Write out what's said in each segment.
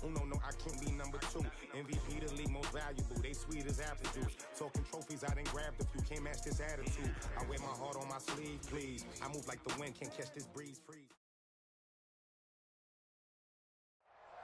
Uno, no, I can't be number 2. MVP the league most valuable. They sweet as apple juice. Talking trophies, I done grabbed a few. Can't match this attitude. I wear my heart on my sleeve, please. I move like the wind, can't catch this breeze, freeze.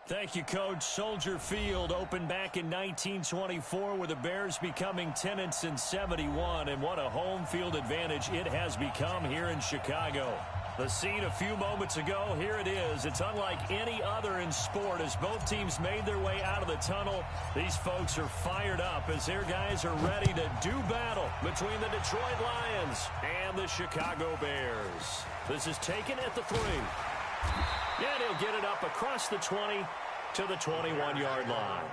Thank you, Coach. Soldier Field opened back in 1924 with the Bears becoming 10-71, and what a home field advantage it has become here in Chicago. The scene a few moments ago, here it is. It's unlike any other in sport as both teams made their way out of the tunnel. These folks are fired up as their guys are ready to do battle between the Detroit Lions and the Chicago Bears. This is taken at the 3. And he'll get it up across the 20 to the 21-yard line.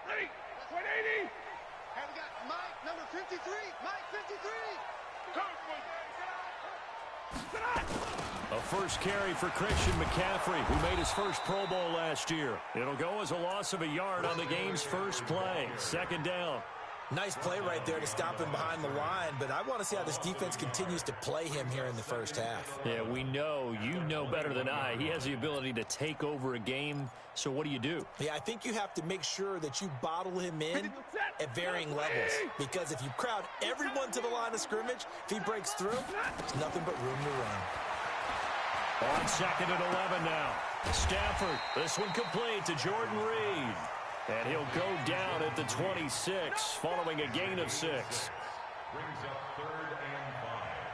Ready, 180. And we got Mike, number 53. Mike, 53. A first carry for Christian McCaffrey, who made his first Pro Bowl last year. It'll go as a loss of a yard on the game's first play. Second down. Nice play right there to stop him behind the line, but I want to see how this defense continues to play him here in the first half. Yeah, we know, you know better than I, he has the ability to take over a game. So what do you do? Yeah, I think you have to make sure that you bottle him in at varying levels, because if you crowd everyone to the line of scrimmage, if he breaks through, there's nothing but room to run. On 2nd and 11 now. Stafford, this one complete to Jordan Reed. And he'll go down at the 26, following a gain of 6.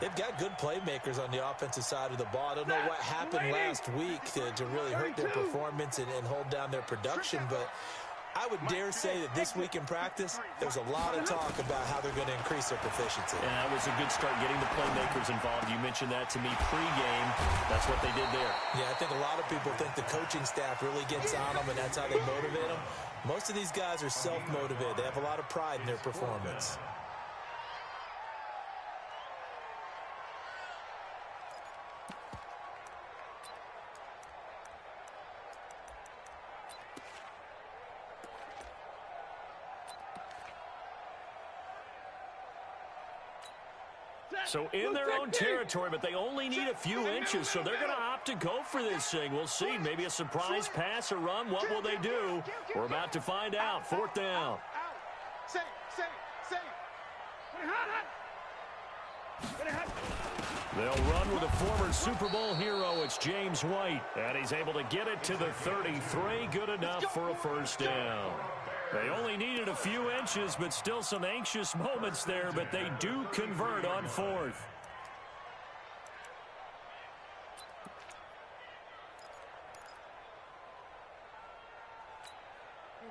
They've got good playmakers on the offensive side of the ball. I don't know what happened last week to really hurt their performance and hold down their production, but I would dare say that this week in practice, there's a lot of talk about how they're going to increase their proficiency. Yeah, that was a good start getting the playmakers involved. You mentioned that to me pregame. That's what they did there. Yeah, I think a lot of people think the coaching staff really gets on them, and that's how they motivate them. Most of these guys are self-motivated. They have a lot of pride in their performance. So in their own territory, but they only need a few inches, so they're going to opt to go for this thing. We'll see. Maybe a surprise pass or run. What will they do? We're about to find out. 4th down. They'll run with a former Super Bowl hero. It's James White, and he's able to get it to the 33. Good enough for a first down. They only needed a few inches, but still some anxious moments there, but they do convert on 4th.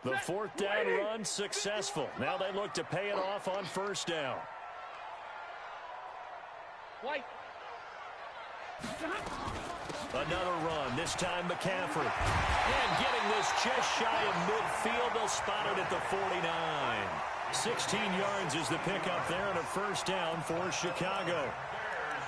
The 4th down run successful. Now they look to pay it off on 1st down. White. Another run, this time McCaffrey. And getting this just shy of midfield, they'll spot it at the 49. 16 yards is the pickup there and a first down for Chicago.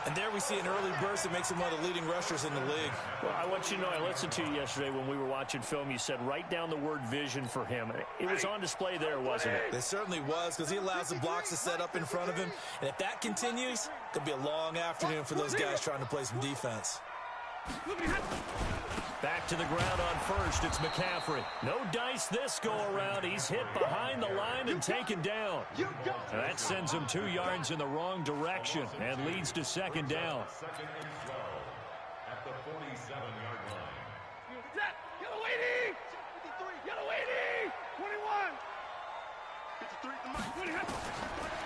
And there we see an early burst that makes him one of the leading rushers in the league. Well, I want you to know, I listened to you yesterday when we were watching film. You said write down the word vision for him. It was on display there, wasn't it? It certainly was, because he allows the blocks to set up in front of him. And if that continues, it could be a long afternoon for those guys trying to play some defense. Back to the ground on 1st. It's McCaffrey. No dice this go-around. He's hit behind the line and taken down. And that sends him 2 yards in the wrong direction and leads to 2nd down. At the 47-yard line. Yellow 80! Yellow 80! 21! 53.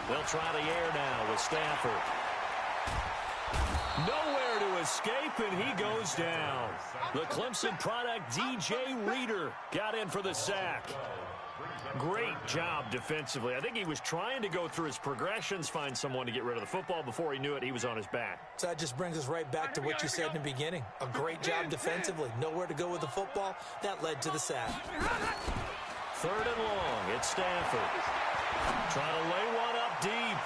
They'll try the air now with Stafford. Nowhere to escape, and he goes down. The Clemson product, DJ Reader, got in for the sack. Great job defensively. I think he was trying to go through his progressions, find someone to get rid of the football. Before he knew it, he was on his back. So that just brings us right back to what you said in the beginning. A great job defensively. Nowhere to go with the football. That led to the sack. 3rd and long. It's Stafford. Trying to lay one up deep.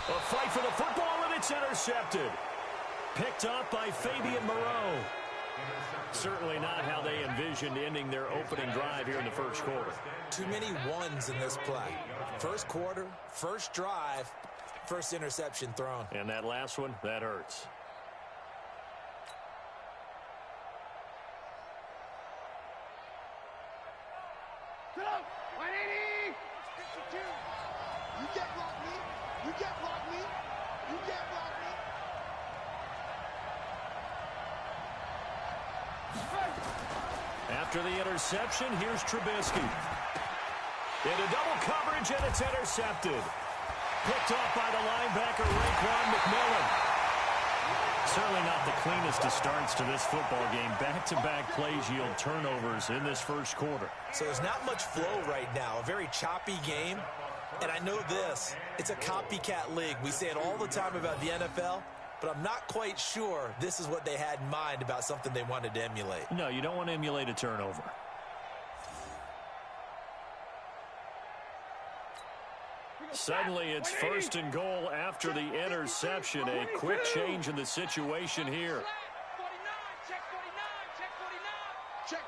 A fight for the football, and it's intercepted. Picked up by Fabian Moreau. Certainly not how they envisioned ending their opening drive here in the first quarter. Too many ones in this play. First quarter, first drive, first interception thrown. And that last one, that hurts. Go! 180! 52! You can't block me! You can't block me! You can't block me! After the interception, here's Trubisky. Into double coverage, and it's intercepted. Picked off by the linebacker, Raekwon McMillan. Certainly not the cleanest of starts to this football game. Back-to-back plays yield turnovers in this first quarter. So there's not much flow right now. A very choppy game. And I know this. It's a copycat league. We say it all the time about the NFL. But I'm not quite sure this is what they had in mind about something they wanted to emulate. No, you don't want to emulate a turnover. Suddenly, it's first and goal after the interception. A quick change in the situation here. 49, check 49, check 49. Check.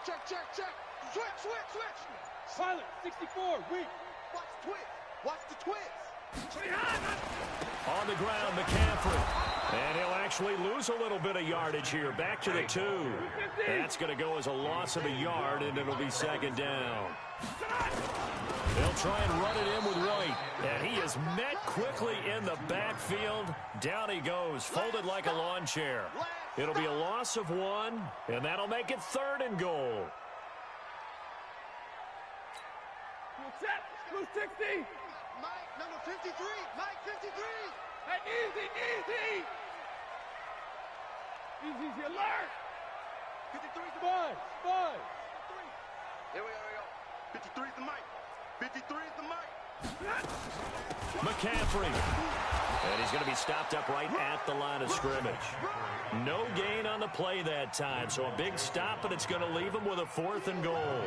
Switch. Silent, 64, weak. Watch the twist. Watch the twist. On the ground, McCaffrey. And he'll actually lose a little bit of yardage here. Back to the 2. That's going to go as a loss of a yard, and it'll be second down. They'll try and run it in with White. And he is met quickly in the backfield. Down he goes, folded like a lawn chair. It'll be a loss of 1, and that'll make it third and goal. Who's 60? Mike, number 53. Mike, 53. Hey, easy. Easy, alert. 53's the Mike. Here we go. 53's the Mike. 53's the Mike. McCaffrey. And he's going to be stopped up right at the line of scrimmage. No gain on the play that time, so a big stop, and it's going to leave him with a 4th and goal.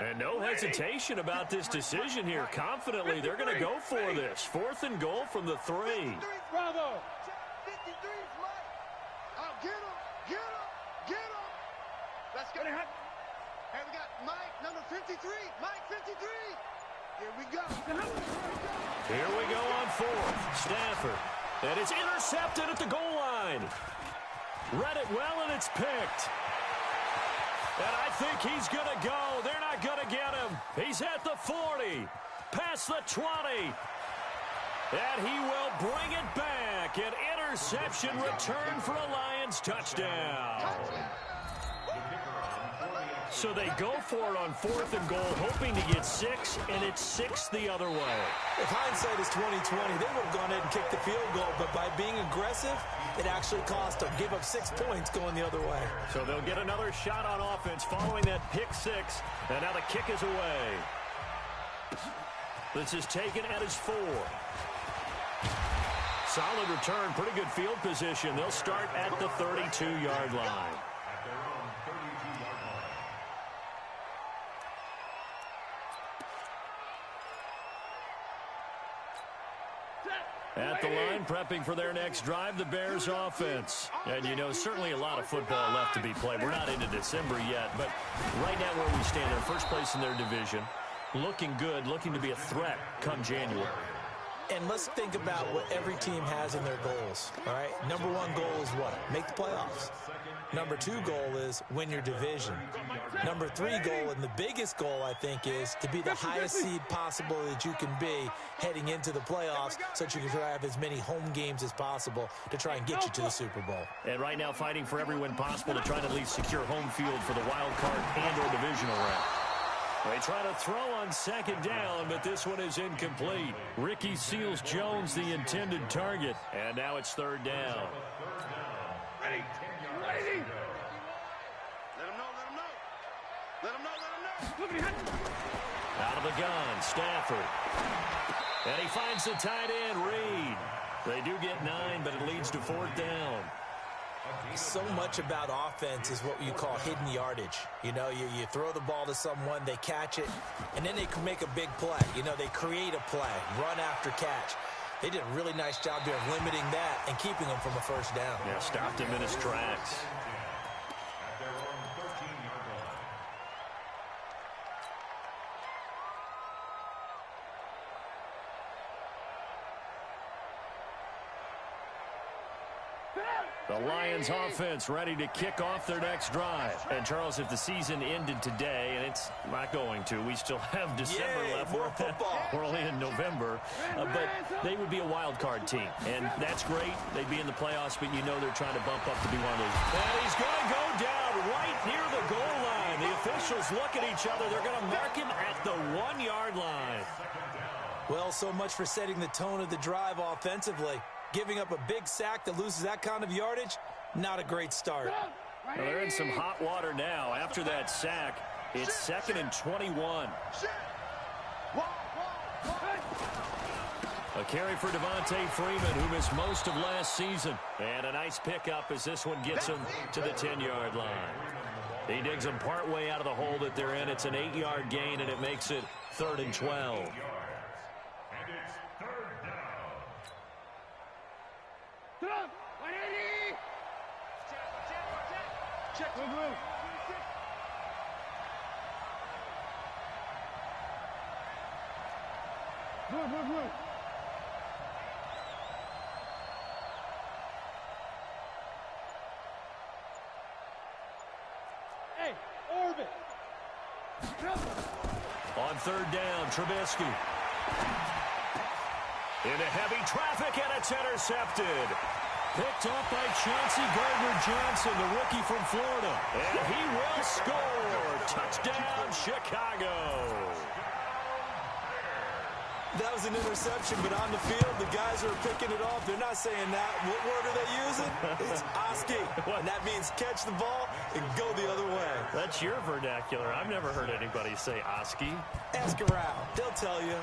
And no hesitation about this decision here. Confidently, they're going to go for this. 4th and goal from the 3. Bravo. 53's Mike. Oh, get him. Let's go. Hey, we got Mike, number 53. Mike, 53. Here we go. Here we go on 4th. Stafford. And it's intercepted at the goal line. Read it well, and it's picked. And I think he's going to go. They're not going to get him. He's at the 40. Past the 20. And he will bring it back. An interception return for a Lions touchdown. So they go for it on 4th and goal, hoping to get 6, and it's 6 the other way. If hindsight is 20/20, they would have gone ahead and kicked the field goal, but by being aggressive, it actually cost them. Gave up 6 points going the other way. So they'll get another shot on offense following that pick 6, and now the kick is away. This is taken at his 4. Solid return, pretty good field position. They'll start at the 32-yard line. At the line, prepping for their next drive, the Bears offense. And, you know, certainly a lot of football left to be played. We're not into December yet, but right now where we stand, they're first place in their division. Looking good, looking to be a threat come January. And let's think about what every team has in their goals, all right? Number 1 goal is what? Make the playoffs. Number 2 goal is win your division. Number 3 goal, and the biggest goal, I think, is to be the highest seed possible that you can be heading into the playoffs so that you can try to have as many home games as possible to try and get you to the Super Bowl. And right now fighting for every win possible to try to at least secure home field for the wild card and or divisional round. They try to throw on 2nd down, but this one is incomplete. Ricky Seals-Jones, the intended target. And now it's 3rd down. Ready. Let him know. Out of the gun, Stafford. And he finds the tight end, Reed. They do get 9, but it leads to 4th down. So much about offense is what you call hidden yardage. You know, you throw the ball to someone, they catch it, and then they can make a big play. You know, they create a play, run after catch. They did a really nice job here of limiting that and keeping him from a first down. Yeah, stopped him in his tracks. At their own 13-yard line. The Lions offense ready to kick off their next drive. And, Charles, if the season ended today, and it's not going to, we still have December left. More football. We're only in November. But they would be a wild card team. And that's great. They'd be in the playoffs, but you know they're trying to bump up to be one of those. And he's going to go down right near the goal line. The officials look at each other. They're going to mark him at the 1-yard line. Well, so much for setting the tone of the drive offensively. Giving up a big sack that loses that kind of yardage, not a great start. Well, they're in some hot water now. After that sack, it's 2nd and 21. A carry for Devontae Freeman, who missed most of last season. And a nice pickup as this one gets him to the 10-yard line. He digs them partway out of the hole that they're in. It's an 8-yard gain, and it makes it 3rd and 12. Check. Move. Hey, orbit. On 3rd down, Trubisky. Into heavy traffic, and it's intercepted. Picked off by Chauncey Gardner-Johnson, the rookie from Florida. And he will score. Touchdown, Chicago. That was an interception, but on the field, the guys who are picking it off, they're not saying that. What word are they using? It's Oski. And that means catch the ball and go the other way. That's your vernacular. I've never heard anybody say Oski. Ask around. They'll tell you.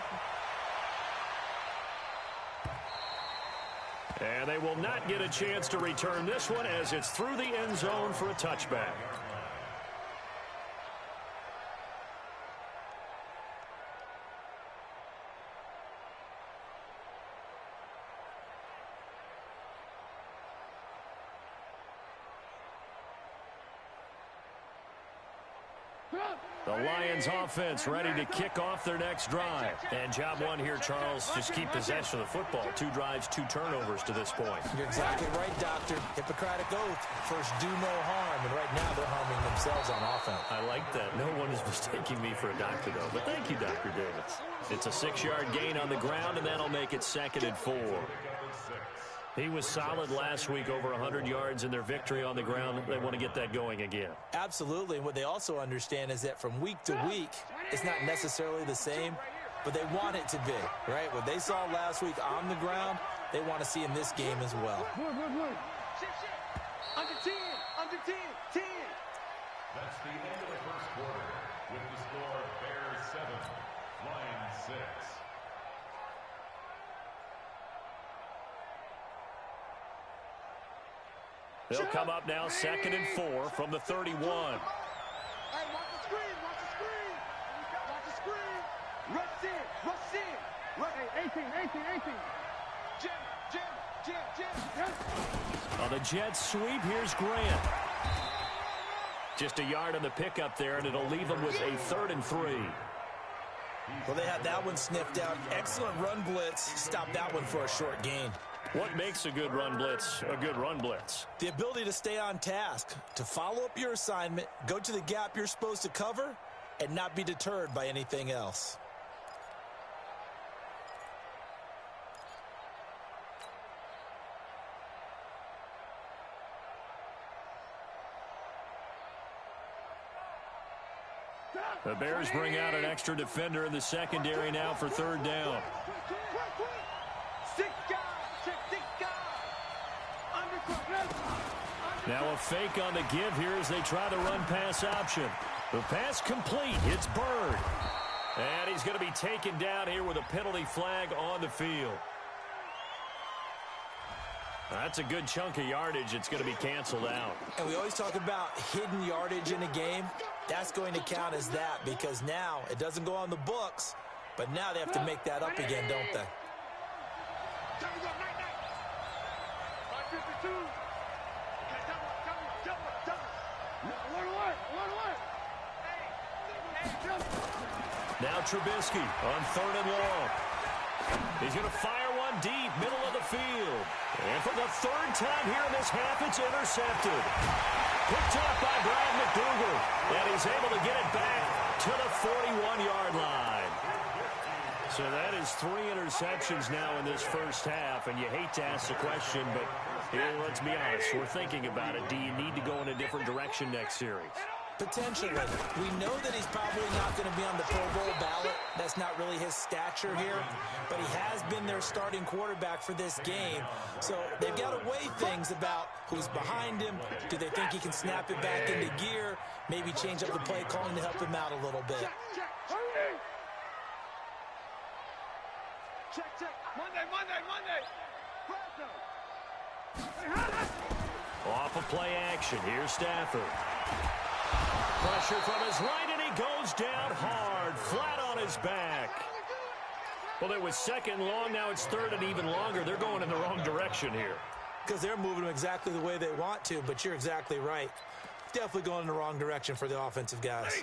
And they will not get a chance to return this one as it's through the end zone for a touchback. The Lions offense ready to kick off their next drive. And job one here, Charles, just keep possession of the football. 2 drives, 2 turnovers to this point. You're exactly right, Doctor. Hippocratic oath. First, do no harm. And right now, they're harming themselves on offense. I like that. No one is mistaking me for a doctor, though. But thank you, Dr. Davis. It's a 6-yard gain on the ground, and that'll make it 2nd and 4. He was solid last week, over 100 yards in their victory on the ground. They want to get that going again. Absolutely. And what they also understand is that from week to week, it's not necessarily the same, but they want it to be, right? What they saw last week on the ground, they want to see in this game as well. Under 10. That's the end of the first quarter with the score Bears 7, Lions 6. They'll come up now 2nd and 4 from the 31. Hey, watch the screen. Watch the screen. Rush in. Hey, 18. Jim. On the Jets sweep, here's Grant. Just a yard on the pickup there, and it'll leave them with a 3rd and 3. Well, they had that one sniffed out. Excellent run blitz. Stopped that one for a short gain. What makes a good run blitz a good run blitz? The ability to stay on task, to follow up your assignment, go to the gap you're supposed to cover, and not be deterred by anything else. The Bears bring out an extra defender in the secondary now for 3rd down. Now a fake on the give here as they try the run pass option. The pass complete. It's Bird. And he's going to be taken down here with a penalty flag on the field. That's a good chunk of yardage. It's going to be canceled out. And we always talk about hidden yardage in a game. That's going to count as that because now it doesn't go on the books, but now they have to make that up again, don't they? Now Trubisky on 3rd and long. He's going to fire one deep, middle of the field. And for the 3rd time here in this half, it's intercepted. Picked up by Brad McDougal. And he's able to get it back to the 41-yard line. So that is 3 interceptions now in this first half. And you hate to ask the question, but here, let's be honest. We're thinking about it. Do you need to go in a different direction next series? Potentially. We know that he's probably not going to be on the Pro Bowl ballot. That's not really his stature here. But he has been their starting quarterback for this game. So they've got to weigh things about who's behind him. Do they think he can snap it back into gear? Maybe change up the play calling to help him out a little bit. Check. Monday. Off of play action. Here's Stafford. Pressure from his right, and he goes down hard, flat on his back. Well, it was 2nd and long. Now it's 3rd and even longer. They're going in the wrong direction here. Because they're moving them exactly the way they want to, but you're exactly right. Definitely going in the wrong direction for the offensive guys.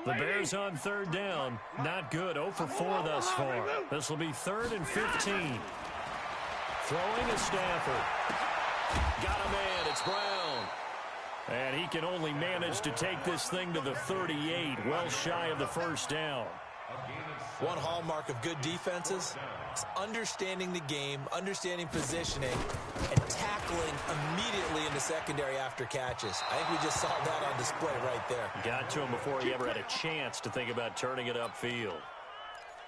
The Bears on 3rd down. Not good. 0 for 4 thus far. This will be 3rd and 15. Throwing is Stafford. Got a man. It's Brown. And he can only manage to take this thing to the 38, well shy of the 1st down. One hallmark of good defenses is understanding the game, understanding positioning, and tackling immediately in the secondary after catches. I think we just saw that on display right there. Got to him before he ever had a chance to think about turning it upfield.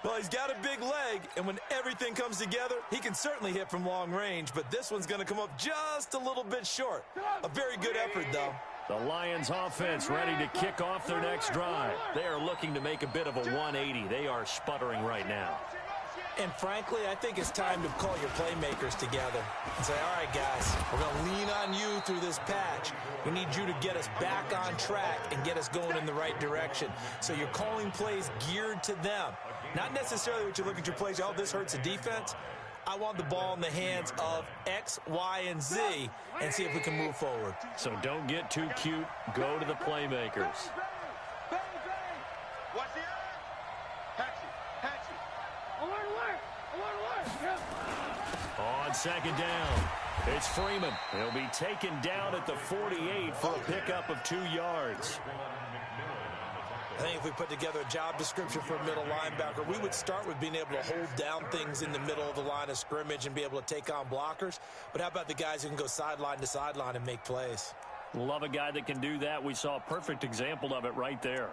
Well, he's got a big leg, and when everything comes together, he can certainly hit from long range, but this one's going to come up just a little bit short. A very good effort, though. The Lions offense ready to kick off their next drive. They are looking to make a bit of a 180. They are sputtering right now. And frankly, I think it's time to call your playmakers together and say, all right, guys, we're going to lean on you through this patch. We need you to get us back on track and get us going in the right direction. So you're calling plays geared to them. Not necessarily what you look at your plays, oh, this hurts the defense. I want the ball in the hands of X, Y, and Z and see if we can move forward. So don't get too cute. Go to the playmakers. On 2nd down, it's Freeman. He'll be taken down at the 48 for a pickup of 2 yards. I think if we put together a job description for a middle linebacker, we would start with being able to hold down things in the middle of the line of scrimmage and be able to take on blockers. But how about the guys who can go sideline to sideline and make plays? Love a guy that can do that. We saw a perfect example of it right there.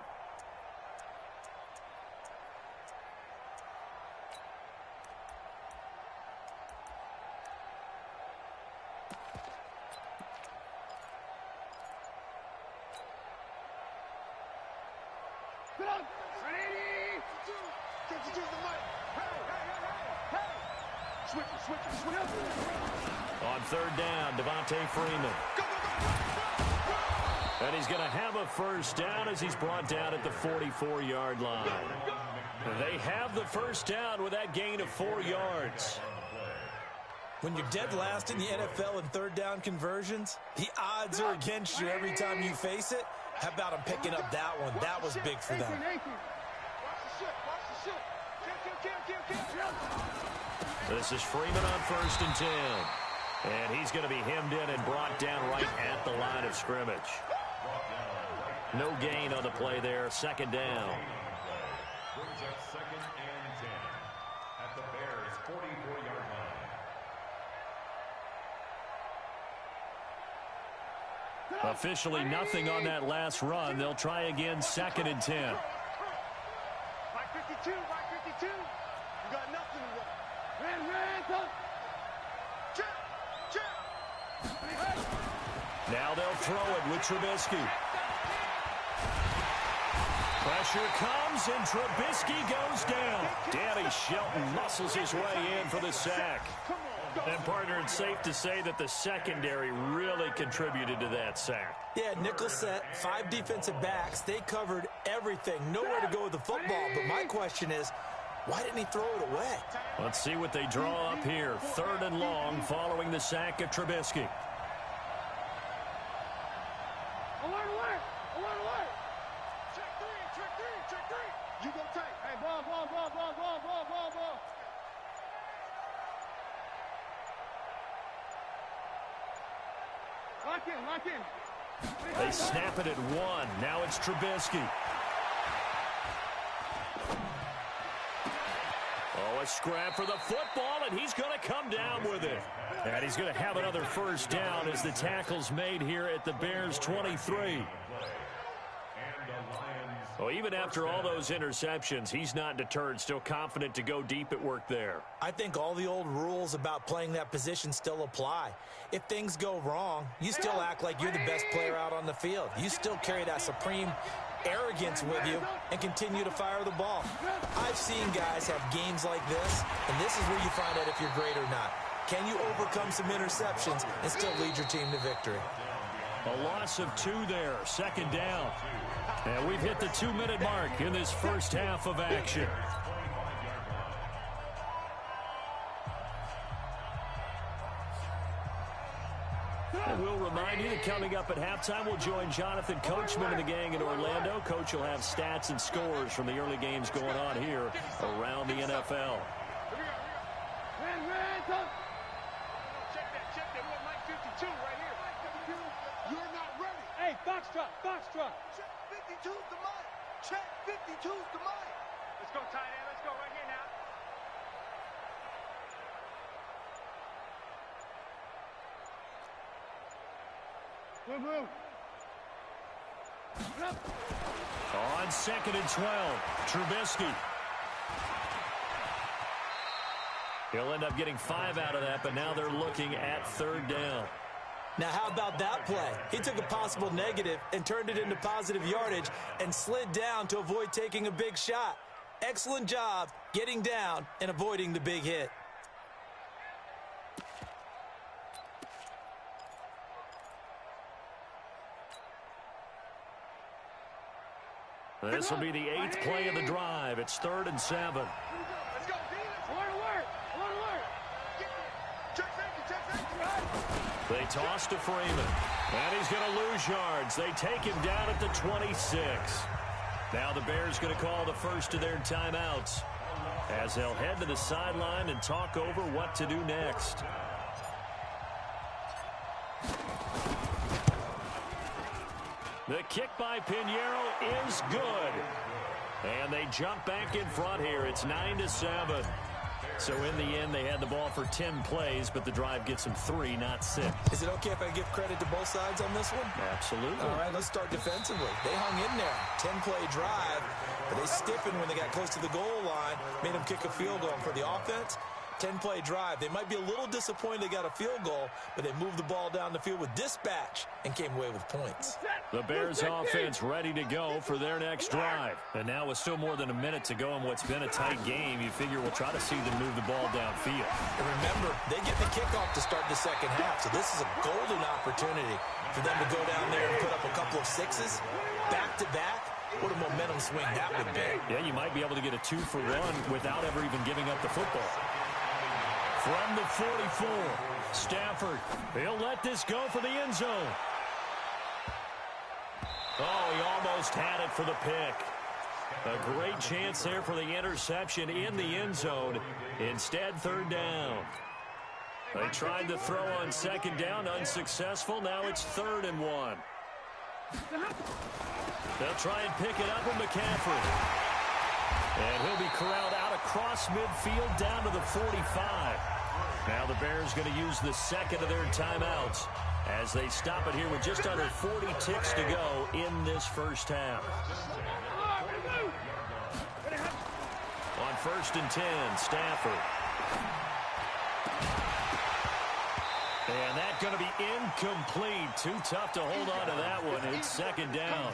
On 3rd down, Devontae Freeman. And he's going to have a 1st down as he's brought down at the 44-yard line. They have the 1st down with that gain of 4 yards. When you're dead last in the NFL in 3rd down conversions, the odds are against you every time you face it. How about him picking up that one? That was big for them. This is Freeman on 1st and 10. And he's going to be hemmed in and brought down right at the line of scrimmage. No gain on the play there. 2nd down. Brings up 2nd and 10 at the Bears' 44-yard line. Officially nothing on that last run. They'll try again 2nd and 10. By 52. You got nothing to run. Red, Now they'll throw it with Trubisky. Pressure comes, and Trubisky goes down. Danny Shelton muscles his way in for the sack. Come on. And, partner, it's safe to say that the secondary really contributed to that sack. Yeah, nickel set, 5 defensive backs. They covered everything. Nowhere to go with the football. But my question is, why didn't he throw it away? Let's see what they draw up here. 3rd and long following the sack of Trubisky. You go tight. Hey, ball. Lock in. They snap it at 1. Now it's Trubisky. Oh, a scrap for the football, and he's going to come down with it. And he's going to have another first down as the tackle's made here at the Bears' 23. Well, even after all those interceptions, he's not deterred, still confident to go deep at work there. I think all the old rules about playing that position still apply. If things go wrong, you still act like you're the best player out on the field. You still carry that supreme arrogance with you and continue to fire the ball. I've seen guys have games like this, and this is where you find out if you're great or not. Can you overcome some interceptions and still lead your team to victory? A loss of 2 there, 2nd down. And we've hit the 2-minute mark in this first half of action. And we'll remind you that coming up at halftime, we'll join Jonathan Coachman and the gang in Orlando. Coach will have stats and scores from the early games going on here around the NFL. Check that. We're Mike 52 right here. You're not ready. Hey, box truck. Check 52's the mic. Check 52's the mic. Let's go, tight end. Let's go right here now. Move. On 2nd and 12, Trubisky. He'll end up getting 5 out of that, but now they're looking at 3rd down. Now, how about that play? He took a possible negative and turned it into positive yardage and slid down to avoid taking a big shot. Excellent job getting down and avoiding the big hit. This will be the 8th play of the drive. It's 3rd and 7. Let's go, D. Let's work. Check safety. They toss to Freeman. And he's going to lose yards. They take him down at the 26. Now the Bears going to call the first of their timeouts as they'll head to the sideline and talk over what to do next. The kick by Pinheiro is good. And they jump back in front here. It's 9-7. So in the end, they had the ball for 10 plays, but the drive gets them 3, not 6. Is it okay if I give credit to both sides on this one? Absolutely. All right, let's start defensively. They hung in there. 10-play drive, but they stiffened when they got close to the goal line, made them kick a field goal. For the offense, 10-play drive. They might be a little disappointed they got a field goal, but they moved the ball down the field with dispatch and came away with points. The Bears offense ready to go for their next drive. And now with still more than a minute to go in what's been a tight game, you figure we'll try to see them move the ball downfield. And remember, they get the kickoff to start the second half, so this is a golden opportunity for them to go down there and put up a couple of 6s back-to-back. What a momentum swing that would be. Yeah, you might be able to get a 2-for-1 without ever even giving up the football. From the 44, Stafford. He'll let this go for the end zone. Oh, he almost had it for the pick. A great chance there for the interception in the end zone. Instead, 3rd down. They tried to throw on 2nd down, unsuccessful. Now it's 3rd and 1. They'll try and pick it up with McCaffrey. And he'll be corralled out across midfield down to the 45. Now the Bears going to use the 2nd of their timeouts as they stop it here with just under 40 ticks to go in this first half. On 1st and 10, Stafford. And that's going to be incomplete. Too tough to hold on to that one. It's 2nd down.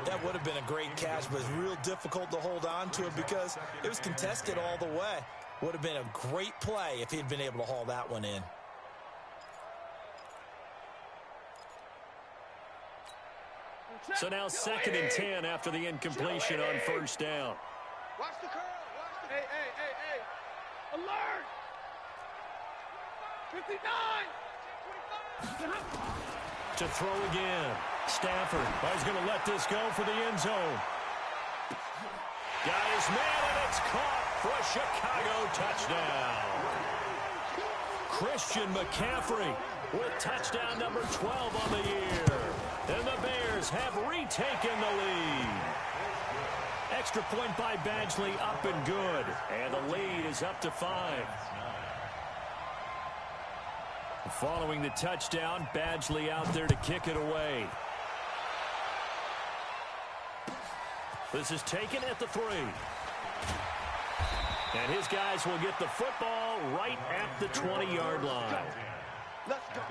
That would have been a great catch, but it's real difficult to hold on to it because it was contested all the way. Would have been a great play if he'd been able to haul that one in. So now 2nd and 10 after the incompletion on first down. Watch the curl. Watch the... Hey. Alert! 59! To throw again. Stafford. He's going to let this go for the end zone. Got his man, and it's caught for a Chicago touchdown. Christian McCaffrey with touchdown number 12 on the year. And the Bears have retaken the lead. Extra point by Badgley, up and good. And the lead is up to 5. Following the touchdown, Badgley out there to kick it away. This is taken at the 3. And his guys will get the football right at the 20-yard line. Let's go.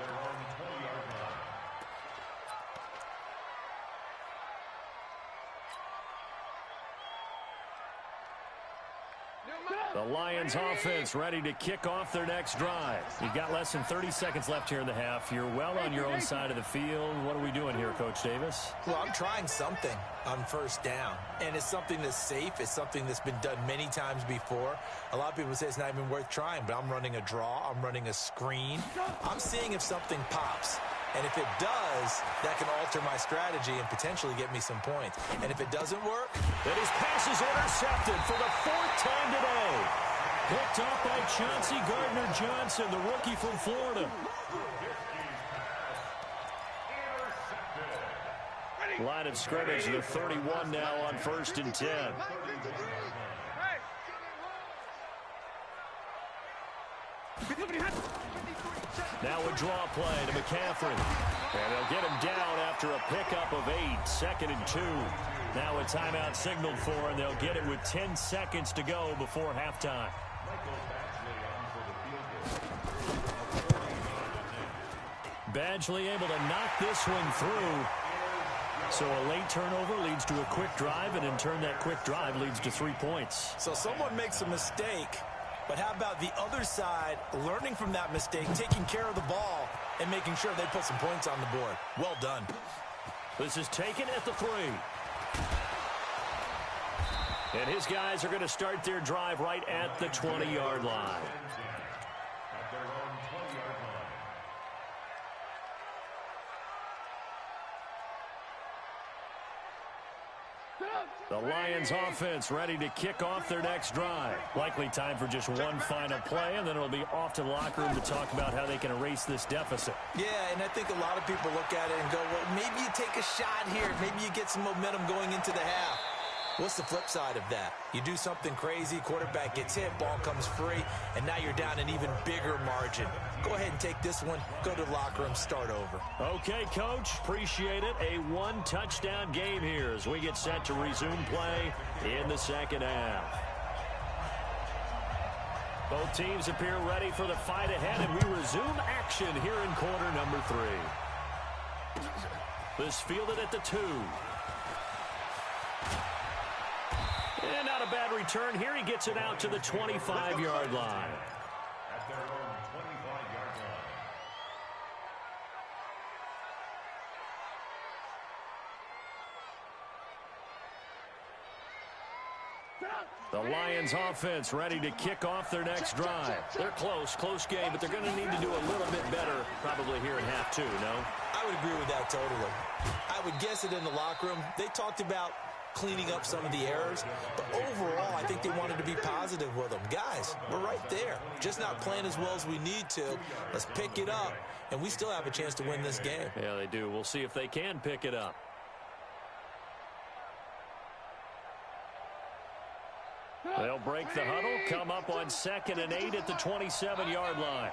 The Lions offense ready to kick off their next drive. You've got less than 30 seconds left here in the half. You're well on your own side of the field. What are we doing here, Coach Davis? Well, I'm trying something on first down, and it's something that's safe. It's something that's been done many times before. A lot of people say it's not even worth trying, but I'm running a draw. I'm running a screen. I'm seeing if something pops. And if it does, that can alter my strategy and potentially get me some points. And if it doesn't work, then his pass is intercepted for the 4th time today. Picked up by Chauncey Gardner-Johnson, the rookie from Florida. Line of scrimmage to the 31 now on 1st and 10. Now a draw play to McCaffrey. And they'll get him down after a pickup of 8. 2nd and 2. Now a timeout signaled for, and they'll get it with 10 seconds to go before halftime. Badgley able to knock this one through. So a late turnover leads to a quick drive, and in turn that quick drive leads to 3 points. So someone makes a mistake, but how about the other side learning from that mistake, taking care of the ball, and making sure they put some points on the board? Well done. This is taken at the 3. And his guys are going to start their drive right at the 20-yard line. The Lions offense ready to kick off their next drive. Likely time for just one final play, and then it'll be off to the locker room to talk about how they can erase this deficit. Yeah, and I think a lot of people look at it and go, well, maybe you take a shot here. Maybe you get some momentum going into the half. What's the flip side of that? You do something crazy, quarterback gets hit, ball comes free, and now you're down an even bigger margin. Go ahead and take this one, go to the locker room, start over. Okay, Coach, appreciate it. A one-touchdown game here as we get set to resume play in the second half. Both teams appear ready for the fight ahead, and we resume action here in quarter number 3. This fielded at the 2. And not a bad return here. He gets it out to the 25-yard line. At their own 25-yard line. The Lions offense ready to kick off their next drive. They're close game, but they're going to need to do a little bit better probably here in half 2, no? I would agree with that totally. I would guess it in the locker room. They talked about cleaning up some of the errors, but overall I think they wanted to be positive with them. Guys, we're right there, just not playing as well as we need to. Let's pick it up, and we still have a chance to win this game. Yeah, they do. We'll see if they can pick it up. They'll break the huddle, come up on 2nd and 8 at the 27-yard line.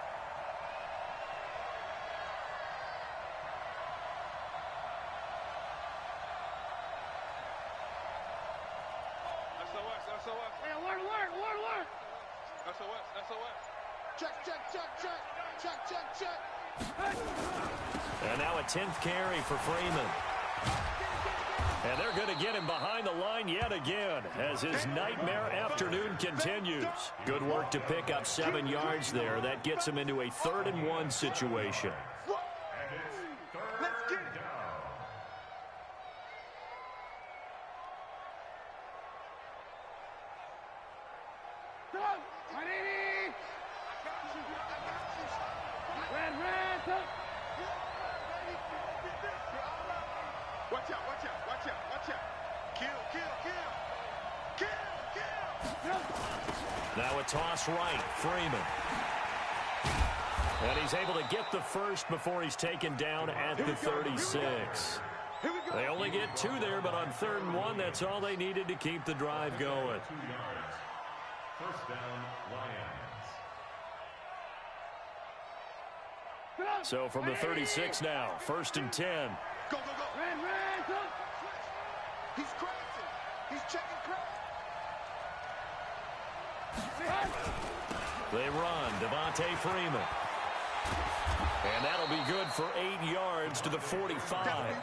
Check. And now a 10th carry for Freeman. And they're going to get him behind the line yet again as his nightmare afternoon continues. Good work to pick up 7 yards there. That gets him into a 3rd-and-1 situation. Let's get it. Watch out, watch out, watch out, watch out. Kill, kill, kill. Kill, kill. Now a toss right, Freeman. And he's able to get the first before he's taken down at the 36. They only get 2 there, but on 3rd and 1, that's all they needed to keep the drive going. 2 yards. First down, Lions. So from the 36 now, 1st and 10. Go, go, go. He's crazy. He's checking crazy. They run, Devontae Freeman. And that'll be good for 8 yards to the 45.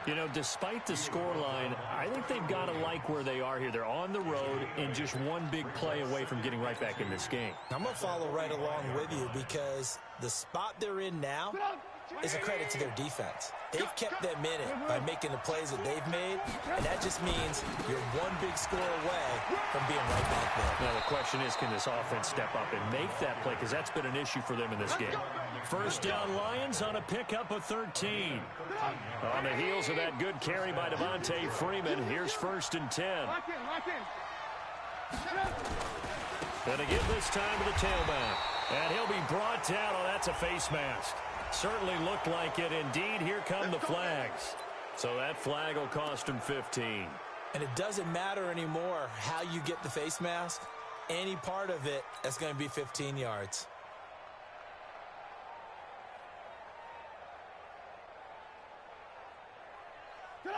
You know, despite the scoreline, I think they've got to like where they are here. They're on the road and just one big play away from getting right back in this game. I'm going to follow right along with you because the spot they're in now is a credit to their defense. They've kept them in it by making the plays that they've made, and that just means you're one big score away from being right back there. Now the question is, can this offense step up and make that play? Because that's been an issue for them in this game. First down, Lions on a pickup of 13. On the heels of that good carry by Devontae Freeman, here's 1st and 10. And to give this time to the tailback. And he'll be brought down. Oh, that's a face mask. Certainly looked like it. Indeed, here come the flags. So that flag will cost him 15. And it doesn't matter anymore how you get the face mask. Any part of it, that's going to be 15 yards.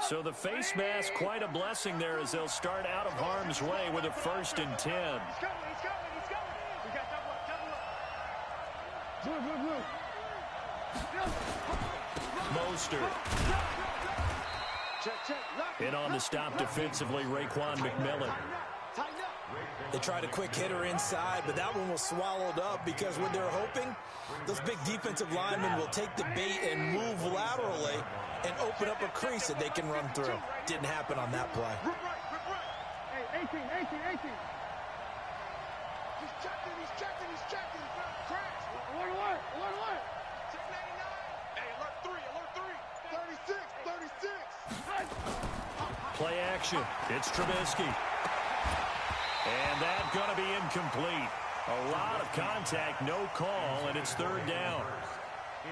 So the face mask, quite a blessing there as they'll start out of harm's way with a 1st and 10. He's coming, he's coming, he's coming. We got double up. Mostert. In on the stop defensively, Raekwon McMillan. They tried a quick hitter inside, but that one was swallowed up because what they're hoping, those big defensive linemen will take the bait and move laterally and open up a crease that they can run through. Didn't happen on that play. Hey, 18. He's checking. Crash. Alert. 699. Hey, alert 3. 36. Play action. It's Trubisky. And that's going to be incomplete. A lot of contact, no call, and it's 3rd down.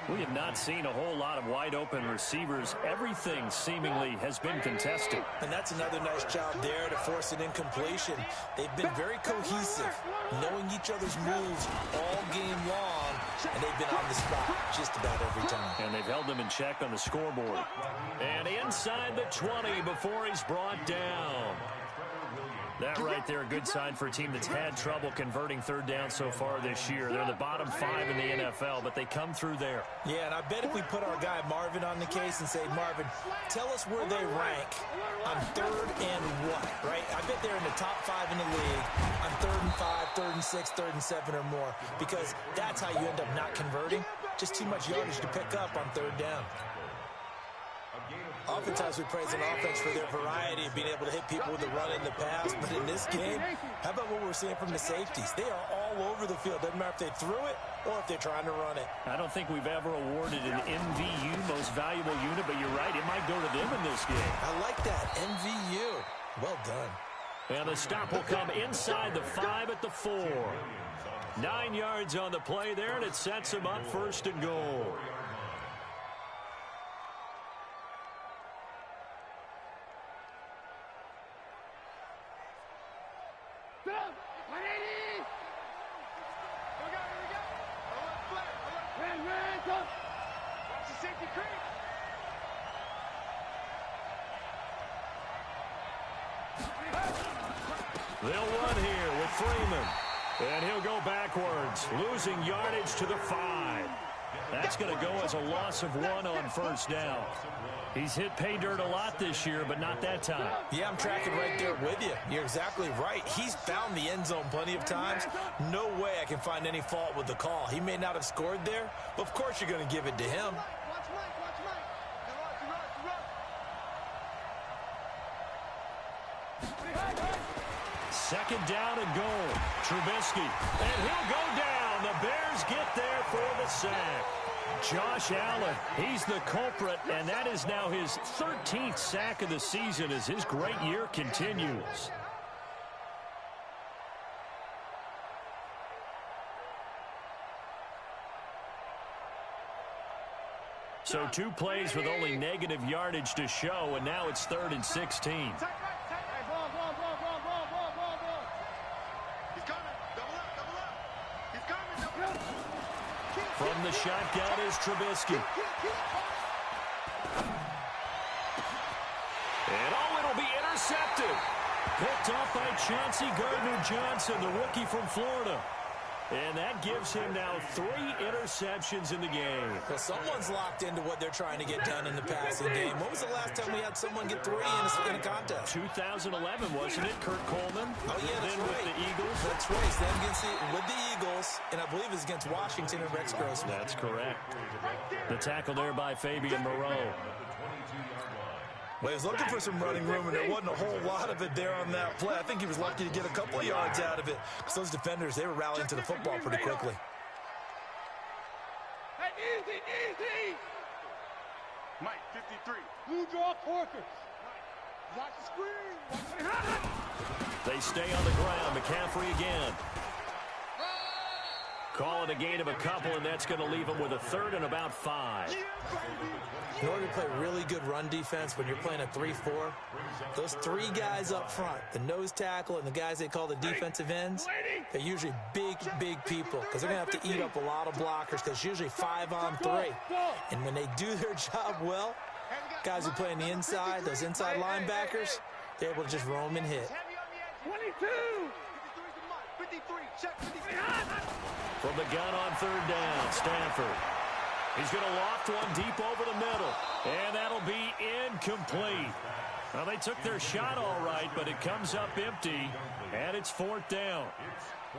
We have not seen a whole lot of wide-open receivers. Everything seemingly has been contested. And that's another nice job there to force an incompletion. They've been very cohesive, knowing each other's moves all game long, and they've been on the spot just about every time. And they've held them in check on the scoreboard. And inside the 20 before he's brought down. That right there, a good sign for a team that's had trouble converting 3rd down so far this year. They're the bottom 5 in the NFL, but they come through there. Yeah, and I bet if we put our guy Marvin on the case and say, Marvin, tell us where they rank on 3rd and what, right? I bet they're in the top 5 in the league on 3rd and 5, 3rd and 6, 3rd and 7 or more, because that's how you end up not converting. Just too much yardage to pick up on 3rd down. Oftentimes we praise an offense for their variety of being able to hit people with the run and the pass, but in this game, how about what we're seeing from the safeties? They are all over the field. Doesn't matter if they threw it or if they're trying to run it. I don't think we've ever awarded an MVU, most valuable unit, but you're right, it might go to them in this game. I like that, MVU. Well done. And the stop will come inside the 5 at the 4. 9 yards on the play there, and it sets him up 1st and goal. They'll run here with Freeman. And he'll go backwards, losing yardage to the 5. That's going to go as a loss of 1 on first down. He's hit pay dirt a lot this year, but not that time. Yeah, I'm tracking right there with you. You're exactly right. He's found the end zone plenty of times. No way I can find any fault with the call. He may not have scored there, but of course you're going to give it to him. Second down and goal. Trubisky. And he'll go down. The Bears get there for the sack. Josh Allen, he's the culprit, and that is now his 13th sack of the season as his great year continues. So 2 plays with only negative yardage to show, and now it's 3rd and 16. From the shotgun is Trubisky. And it'll be intercepted. Picked off by Chauncey Gardner-Johnson, the rookie from Florida. And that gives him now 3 interceptions in the game. Well, someone's locked into what they're trying to get done in the passing game. When was the last time we had someone get 3 in a contest? 2011, wasn't it? Kurt Coleman. Oh, yeah, that's then right. With the Eagles. That's right. Then with the Eagles, and I believe it was against Washington and Rex Grossman. That's correct. The tackle there by Fabian Moreau. Well, he was looking for some running room, and there wasn't a whole lot of it there on that play. I think he was lucky to get a couple of yards out of it because those defenders, they were rallying to the football pretty quickly. Hey, easy! Mike, 53. Blue draw Corker. Watch the screen. They stay on the ground. McCaffrey again. Call it a gain of a couple, and that's going to leave them with a 3rd and about 5. In order to play really good run defense when you're playing a 3-4, those 3 guys up front, the nose tackle and the guys they call the defensive ends, they're usually big people because they're going to have to eat up a lot of blockers because it's usually 5 on 3. And when they do their job well, guys who play on the inside, those inside linebackers, they're able to just roam and hit. 22! From the gun on 3rd down, Stanford. He's going to loft one deep over the middle, and that'll be incomplete. Well, they took their shot all right, but it comes up empty, and it's 4th down.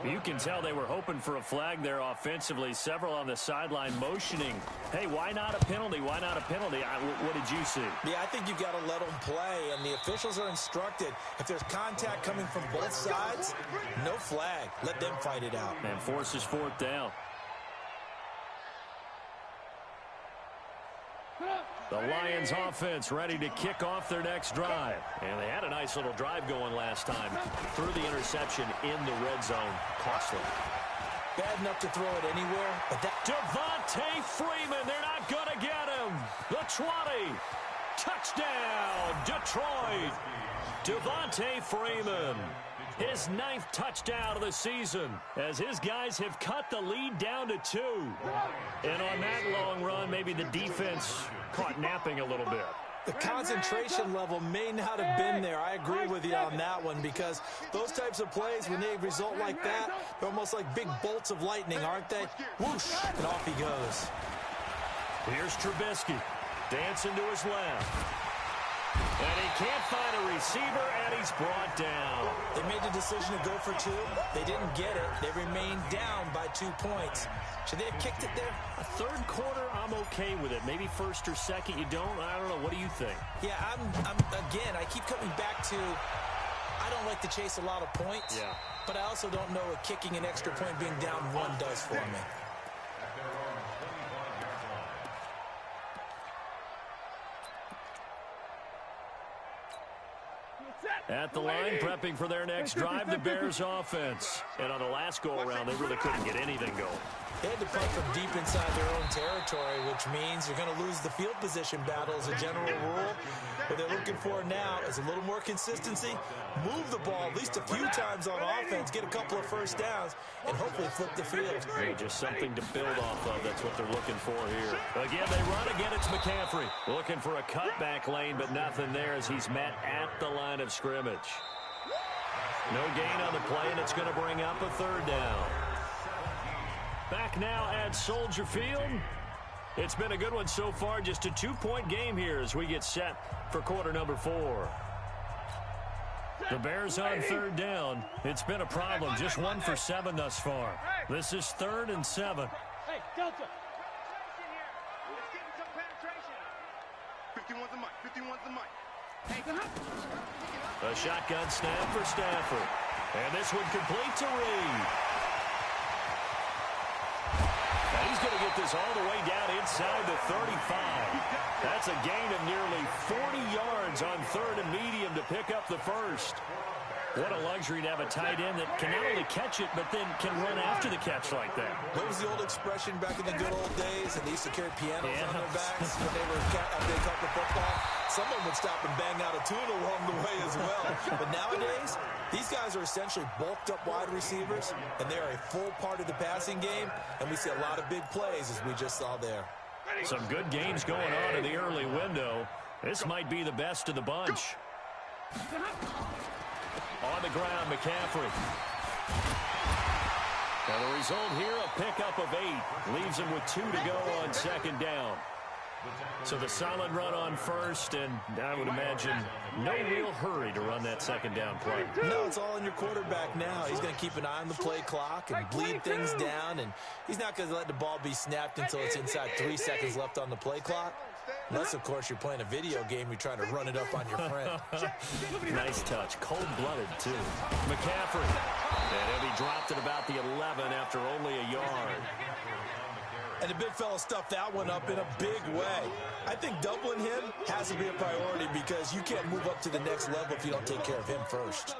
You can tell they were hoping for a flag there offensively. Several on the sideline motioning, hey, why not a penalty? Why not a penalty? What did you see? Yeah, I think you've got to let them play, and the officials are instructed. If there's contact coming from both sides, no flag. Let them fight it out. And forces 4th down. The Lions offense ready to kick off their next drive. And they had a nice little drive going last time. Threw the interception in the red zone. Costly. Bad enough to throw it anywhere, but that... Devontae Freeman, they're not going to get him. The 20. Touchdown, Detroit. Devontae Freeman. His 9th touchdown of the season as his guys have cut the lead down to 2. And on that long run, maybe the defense caught napping a little bit. The concentration level may not have been there. I agree with you on that one because those types of plays, when they result like that, they're almost like big bolts of lightning, aren't they? Whoosh, and off he goes. Here's Trubisky dancing to his left. And he can't find a receiver, and he's brought down. They made the decision to go for 2. They didn't get it. They remained down by 2 points. Should they have kicked it there? A 3rd quarter, I'm okay with it. Maybe 1st or 2nd, you don't. I don't know. What do you think? Yeah, again, I keep coming back to I don't like to chase a lot of points. Yeah. But I also don't know what kicking an extra point being down 1 does for me. At the line, prepping for their next drive, the Bears offense. And on the last go-around, they really couldn't get anything going. They had to punt from deep inside their own territory, which means you're going to lose the field position battle as a general rule. What they're looking for now is a little more consistency, move the ball at least a few times on offense, get a couple of first downs, and hopefully flip the field. Hey, just something to build off of. That's what they're looking for here. Again, they run again. It's McCaffrey. Looking for a cutback lane, but nothing there as he's met at the line of scrimmage. No gain on the play, and it's going to bring up a 3rd down. Back now at Soldier Field. It's been a good one so far. Just a 2-point game here as we get set for quarter number 4. The Bears on third down. It's been a problem. Just 1 for 7 thus far. This is 3rd and 7. Hey, Delta. 51's the mic. 51's the mic. A shotgun snap for Stafford. And this one complete to Reed. And he's going to get this all the way down inside the 35. That's a gain of nearly 40 yards on 3rd and medium to pick up the first. What a luxury to have a tight end that can not only catch it, but then can run after the catch like that. What was the old expression back in the good old days? And they used to carry pianos on their backs when they caught the football. Someone would stop and bang out a tune along the way as well. But nowadays, these guys are essentially bulked up wide receivers, and they are a full part of the passing game. And we see a lot of big plays, as we just saw there. Some good games going on in the early window. This might be the best of the bunch. On the ground, McCaffrey. And the result here, a pickup of 8. Leaves him with 2 to go on 2nd down. So the solid run on first, and I would imagine no real hurry to run that 2nd down play. No, it's all in your quarterback now. He's going to keep an eye on the play clock and bleed things down, and he's not going to let the ball be snapped until it's inside 3 seconds left on the play clock. Unless, of course, you're playing a video game, you're trying to run it up on your friend. Nice touch. Cold-blooded, too. McCaffrey. And he'll be dropped at about the 11 after only a yard. And the big fella stuffed that one up in a big way. I think doubling him has to be a priority because you can't move up to the next level if you don't take care of him first.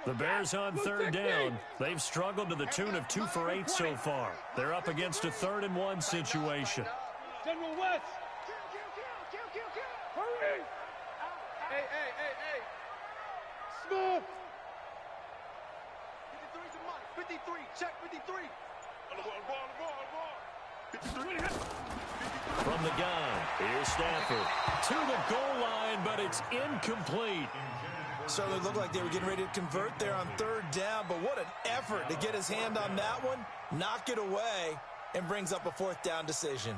The Bears on 3rd down. They've struggled to the tune of 2 for 8 so far. They're up against a 3rd and 1 situation. General West. Hurry. Hey. Smith. 53's a mic. 53. Check 53. On the ball. 53. From the gun, here's Stafford. To the goal line, but it's incomplete. Certainly looked like they were getting ready to convert there on 3rd down, but what an effort to get his hand on that one, knock it away, and brings up a 4th down decision.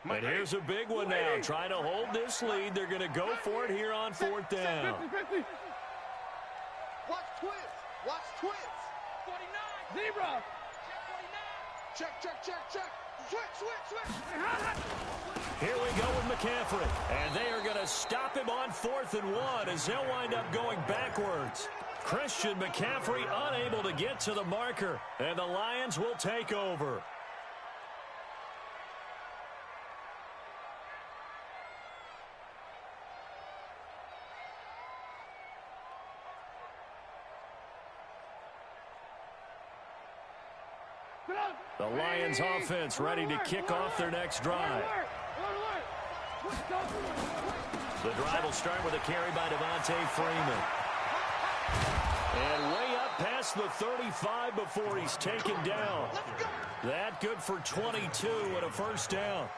And here's a big one now. Trying to hold this lead. They're going to go for it here on 4th down. 50. Watch twist. Watch twist. 49. Zebra. Check. Switch. Here we go with McCaffrey. And they are going to stop him on 4th and 1 as they'll wind up going backwards. Christian McCaffrey unable to get to the marker. And the Lions will take over. The Lions offense ready to kick off their next drive. The drive will start with a carry by Devontae Freeman. And way up past the 35 before he's taken down. That good for 22 and a 1st down.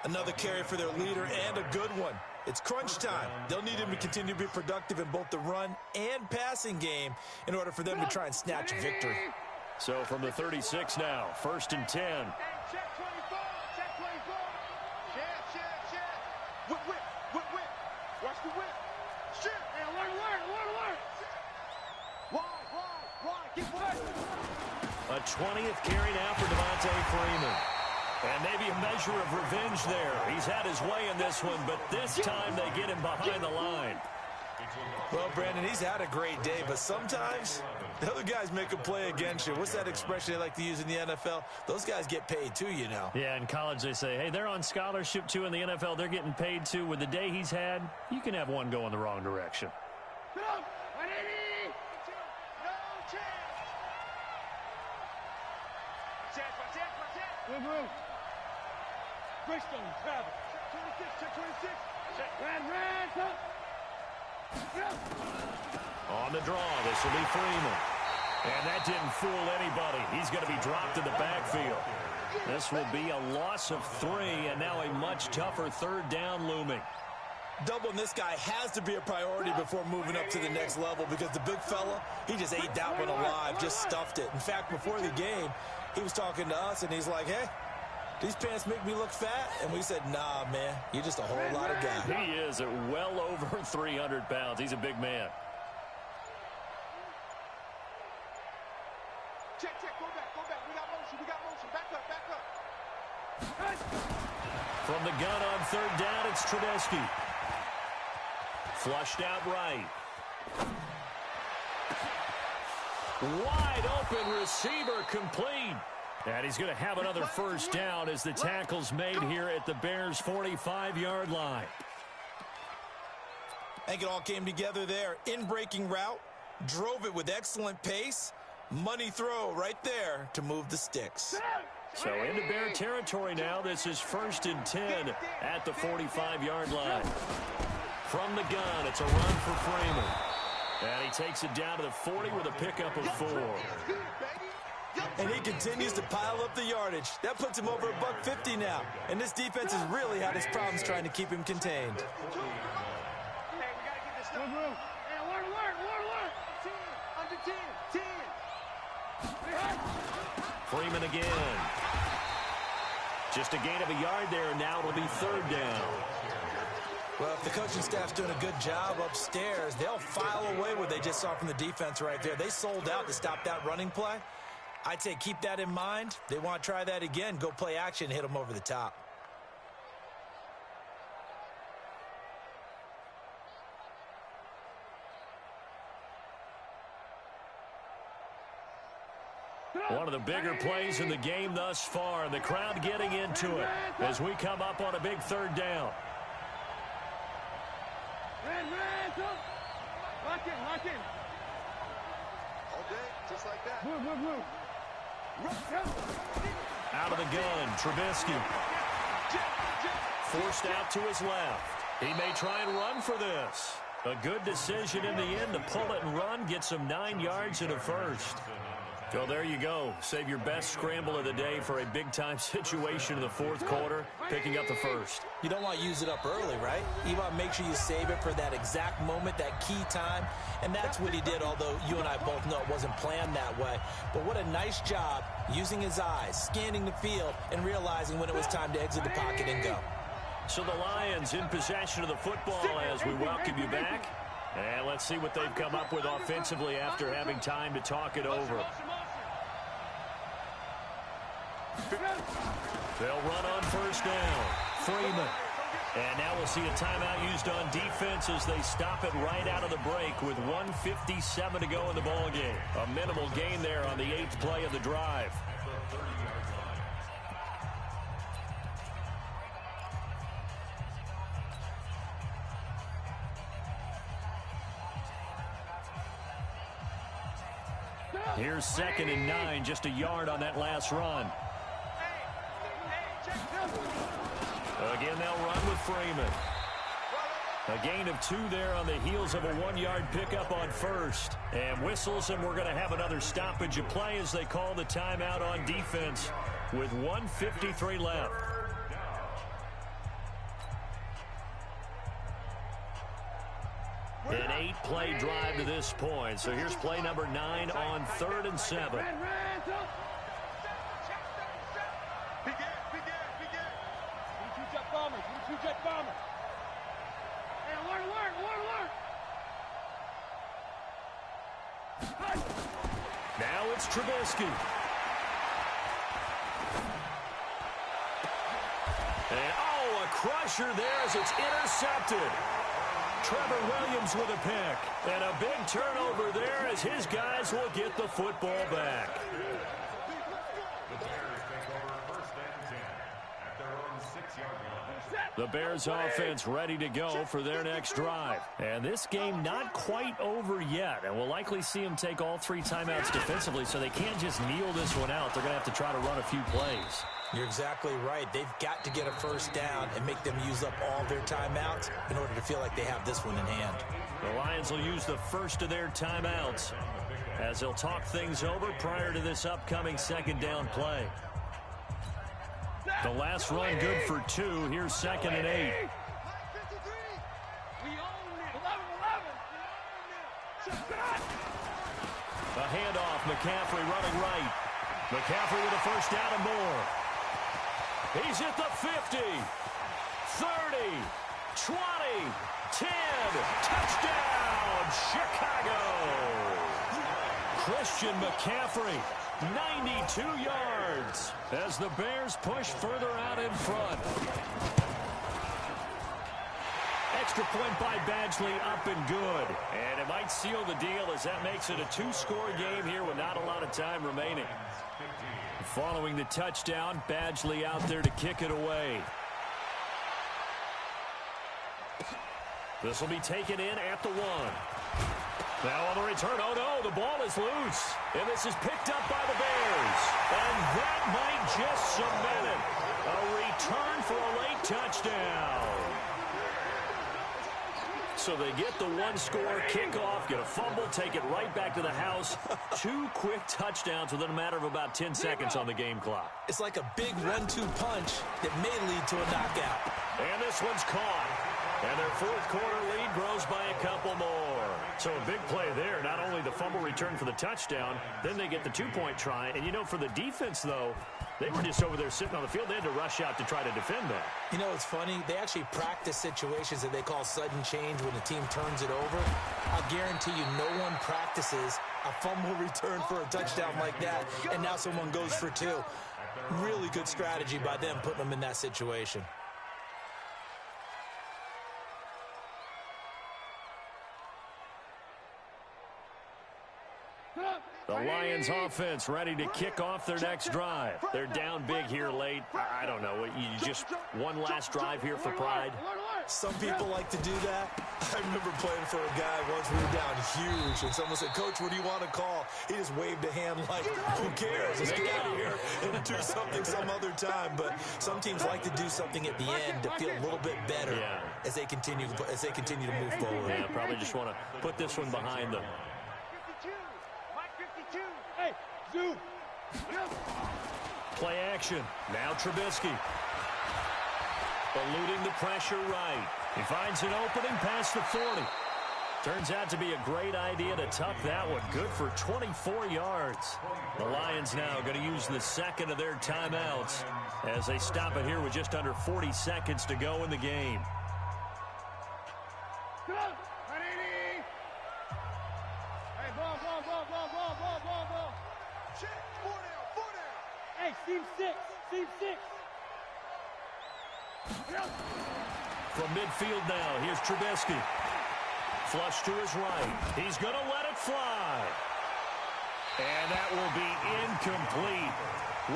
Another carry for their leader and a good one. It's crunch time. They'll need him to continue to be productive in both the run and passing game in order for them to try and snatch a victory. So from the 36 now, 1st and 10. Check 24. Check. Whip. Watch the whip. Shit. And alert. Wide. Get wide. A 20th carry now for Devontae Freeman. And maybe a measure of revenge there. He's had his way in this one, but this time they get him behind the line. Well, Brandon, he's had a great day, but sometimes the other guys make a play against you. What's that expression they like to use in the NFL? Those guys get paid too, you know. Yeah, in college they say, hey, they're on scholarship too. In the NFL, they're getting paid too. With the day he's had, you can have one going the wrong direction. No chance. Chance. Greystone, Travis. Check 26. Red. On the draw, this will be Freeman. And that didn't fool anybody. He's going to be dropped in the backfield. This will be a loss of 3, and now a much tougher third down looming. Doubling this guy has to be a priority before moving up to the next level because the big fella, he just ate that one alive, just stuffed it. In fact, before the game, he was talking to us, and he's like, hey, these pants make me look fat? And we said, nah, man, you're just a whole lot of guy. He is at well over 300 pounds. He's a big man. Check, go back. We got motion. Back up. From the gun on third down, it's Trubisky. Flushed out right. Wide open receiver complete. And he's going to have another first down as the tackle's made here at the Bears' 45-yard line. I think it all came together there. In-breaking route, drove it with excellent pace. Money throw right there to move the sticks. So into Bear territory now. This is 1st and 10 at the 45-yard line. From the gun, it's a run for Freeman. And he takes it down to the 40 with a pickup of 4. And he continues to pile up the yardage. That puts him over $150 now. And this defense has really had its problems trying to keep him contained. Hey, we got to get this stuff. Hey, alert. 10, under 10. Freeman again. Just a gain of a yard there, and now it'll be third down. Well, if the coaching staff's doing a good job upstairs, they'll file away what they just saw from the defense right there. They sold out to stop that running play. I'd say keep that in mind. They want to try that again. Go play action, hit them over the top. One of the bigger plays in the game thus far, and the crowd getting into it as we come up on a big third down. Lock in. All day, just like that. Move. Out of the gun, Trubisky. Forced out to his left. He may try and run for this. A good decision in the end to pull it and run, get some 9 yards and a first. So there you go. Save your best scramble of the day for a big-time situation in the fourth quarter, picking up the first. You don't want to use it up early, right? You want to make sure you save it for that exact moment, that key time. And that's what he did, although you and I both know it wasn't planned that way. But what a nice job using his eyes, scanning the field, and realizing when it was time to exit the pocket and go. So the Lions in possession of the football as we welcome you back. And let's see what they've come up with offensively after having time to talk it over. They'll run on first down. Freeman. And now we'll see a timeout used on defense as they stop it right out of the break with 1:57 to go in the ballgame. A minimal gain there on the 8th play of the drive. Here's 2nd and 9, just a yard on that last run. Again, they'll run with Freeman. A gain of 2 there on the heels of a 1-yard pickup on first. And whistles, and we're going to have another stoppage of play as they call the timeout on defense with 1:53 left. An 8-play drive to this point. So here's play number 9 on 3rd and 7. Two-jet bomber. Hey, alert. Now it's Trubisky. And, a crusher there as it's intercepted. Trevor Williams with a pick. And a big turnover there as his guys will get the football back. The Bears offense ready to go for their next drive. And this game not quite over yet. And we'll likely see them take all 3 timeouts defensively, so they can't just kneel this one out. They're going to have to try to run a few plays. You're exactly right. They've got to get a first down and make them use up all their timeouts in order to feel like they have this one in hand. The Lions will use the first of their timeouts as they'll talk things over prior to this upcoming second down play. The last run good for 2. Here's 2nd and 8. A handoff, McCaffrey running right. McCaffrey with a first down and more. He's at the 50, 30, 20, 10. Touchdown, Chicago. Christian McCaffrey, 92 yards as the Bears push further out in front. Extra point by Badgley, up and good. And it might seal the deal as that makes it a 2-score game here with not a lot of time remaining. Following the touchdown, Badgley out there to kick it away. This will be taken in at the 1. Now on the return, oh no, the ball is loose. And this is picked up by the Bears. And that might just cement it. A return for a late touchdown. So they get the 1-score kickoff, get a fumble, take it right back to the house. 2 quick touchdowns within a matter of about 10 seconds on the game clock. It's like a big 1-2 punch that may lead to a knockout. And this one's caught. And their fourth-quarter lead grows by a couple more. So a big play there. Not only the fumble return for the touchdown, then they get the 2-point try. And, you know, for the defense, though, they were just over there sitting on the field. They had to rush out to try to defend that. You know, it's funny. They actually practice situations that they call sudden change when the team turns it over. I'll guarantee you no one practices a fumble return for a touchdown like that, and now someone goes for 2. Really good strategy by them putting them in that situation. The Lions offense ready to kick off their next drive. They're down big here late. I don't know. You just one last drive here for pride. Some people like to do that. I remember playing for a guy once. We were down huge, and someone said, "Coach, what do you want to call?" He just waved a hand like, "Who cares? Let's get out of here and do something some other time." But some teams like to do something at the end to feel a little bit better as they continue to move forward. Yeah, probably just want to put this one behind them. Play action. Now Trubisky. Eluding the pressure right. He finds an opening past the 40. Turns out to be a great idea to tuck that one. Good for 24 yards. The Lions now going to use the second of their timeouts as they stop it here with just under 40 seconds to go in the game. Team 6. From midfield now, here's Trubisky. Flush to his right. He's going to let it fly. And that will be incomplete.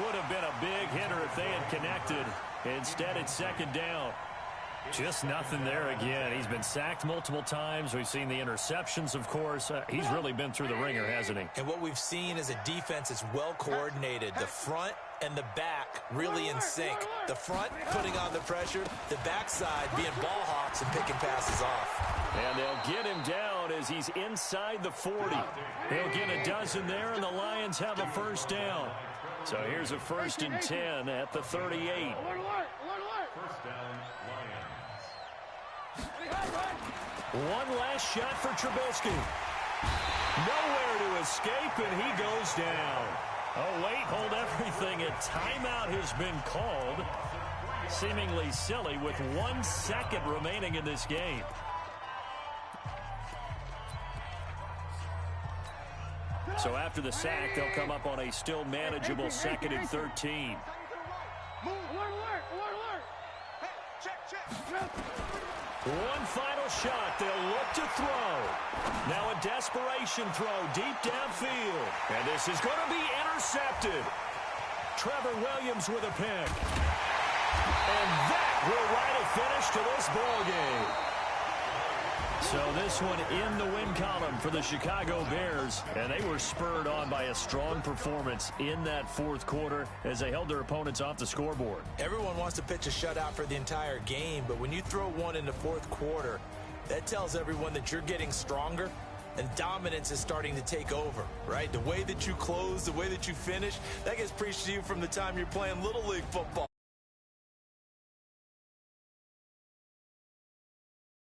Would have been a big hitter if they had connected. Instead, it's second down. Just nothing there again. He's been sacked multiple times. We've seen the interceptions, of course. He's really been through the ringer, hasn't he? And what we've seen is a defense that's well coordinated. The front and the back really in sync. The front putting on the pressure, the backside being ball hawks and picking passes off. And they'll get him down as he's inside the 40. They'll get a dozen there, and the Lions have a first down. So here's a 1st and 10 at the 38. First down, Lions. One last shot for Trubisky. Nowhere to escape, and he goes down. Oh, wait, hold everything. A timeout has been called. Seemingly silly with 1 second remaining in this game. So after the sack, they'll come up on a still manageable 2nd and 13. One final shot. They'll look to throw. Now a desperation throw deep downfield. And this is going to be intercepted. Trevor Williams with a pick. And that will write a finish to this ball game. So this one in the win column for the Chicago Bears, and they were spurred on by a strong performance in that fourth quarter as they held their opponents off the scoreboard. Everyone wants to pitch a shutout for the entire game, but when you throw one in the fourth quarter, that tells everyone that you're getting stronger and dominance is starting to take over, right? The way that you close, the way that you finish, that gets preached to you from the time you're playing Little League football.